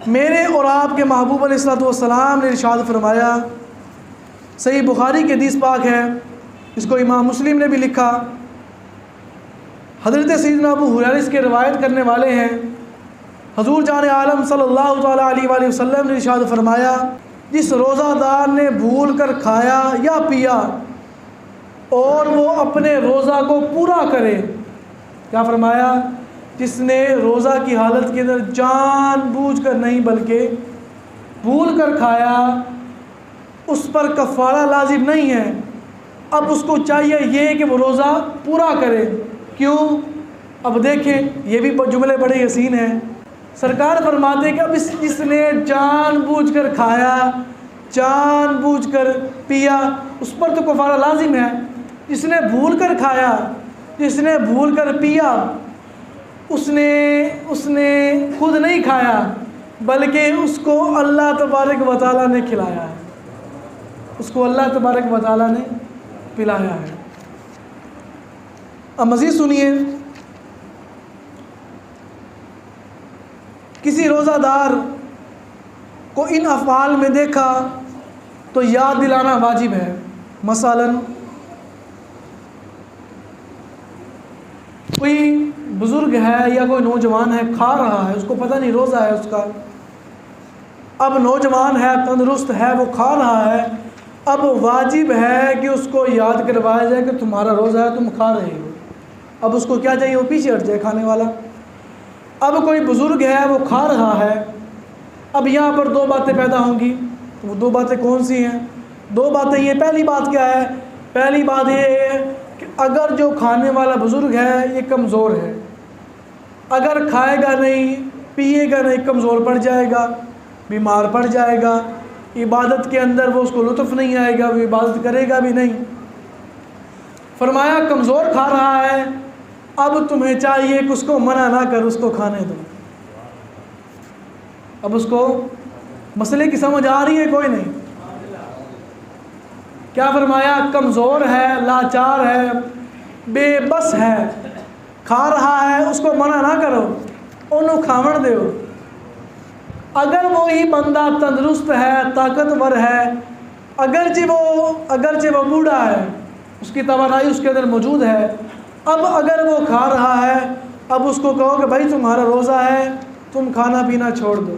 میرے اور آپ کے محبوب علیہ الصلوۃ والسلام نے ارشاد فرمایا، صحیح بخاری کی حدیث پاک ہے، اس کو امام مسلم نے بھی لکھا، حضرت سیدنا ابو ہریرہ اس کے روایت کرنے والے ہیں، حضور جان عالم صلی اللہ تعالیٰ علیہ وآلہ وسلم نے ارشاد فرمایا، جس روزہ دار نے بھول کر کھایا یا پیا اور وہ اپنے روزہ کو پورا کرے، کیا فرمایا؟ جس نے روزہ کی حالت کے اندر جان بوجھ کر نہیں بلکہ بھول کر کھایا، اس پر کفارہ لازم نہیں ہے، اب اس کو چاہیے یہ کہ وہ روزہ پورا کرے۔ کیوں؟ اب دیکھیں، یہ بھی جملے بڑے حسین ہیں۔ سرکار فرماتے ہیں کہ اب جس نے جان بوجھ کر کھایا، جان بوجھ کر پیا، اس پر تو کفارہ لازم ہے۔ جس نے بھول کر کھایا، جس نے بھول کر پیا، اس نے خود نہیں کھایا بلکہ اس کو اللہ تبارک و تعالیٰ نے کھلایا ہے، اس کو اللہ تبارک و تعالیٰ نے پلایا ہے۔ اب مزید سنیے، کسی روزہ دار کو ان افعال میں دیکھا تو یاد دلانا واجب ہے۔ مثلاً کوئی بزرگ ہے یا کوئی نوجوان ہے، کھا رہا ہے، اس کو پتہ نہیں روزہ ہے اس کا، اب نوجوان ہے، تندرست ہے، وہ کھا رہا ہے، اب واجب ہے کہ اس کو یاد کروایا جائے کہ تمہارا روزہ ہے، تم کھا رہے ہو۔ اب اس کو کیا چاہیے؟ وہ پیچھے ہٹ جائے کھانے والا۔ اب کوئی بزرگ ہے، وہ کھا رہا ہے، اب یہاں پر دو باتیں پیدا ہوں گی۔ وہ دو باتیں کون سی ہیں؟ دو باتیں یہ، پہلی بات کیا ہے؟ پہلی بات یہ ہے کہ اگر جو کھانے والا بزرگ ہے یہ کمزور ہے، اگر کھائے گا نہیں، پیے گا نہیں، کمزور پڑ جائے گا، بیمار پڑ جائے گا، عبادت کے اندر وہ اس کو لطف نہیں آئے گا، وہ عبادت کرے گا بھی نہیں۔ فرمایا کمزور کھا رہا ہے، اب تمہیں چاہیے کہ اس کو منع نہ کر، اس کو کھانے دو۔ اب اس کو مسئلے کی سمجھ آ رہی ہے؟ کوئی نہیں۔ کیا فرمایا؟ کمزور ہے، لاچار ہے، بے بس ہے، کھا رہا ہے، اس کو منع نہ کرو، انہوں کھاون دیو۔ اگر وہی بندہ تندرست ہے، طاقتور ہے، اگرچہ وہ بوڑھا ہے، اس کی توانائی اس کے اندر موجود ہے، اب اگر وہ کھا رہا ہے، اب اس کو کہو کہ بھائی تمہارا روزہ ہے، تم کھانا پینا چھوڑ دو۔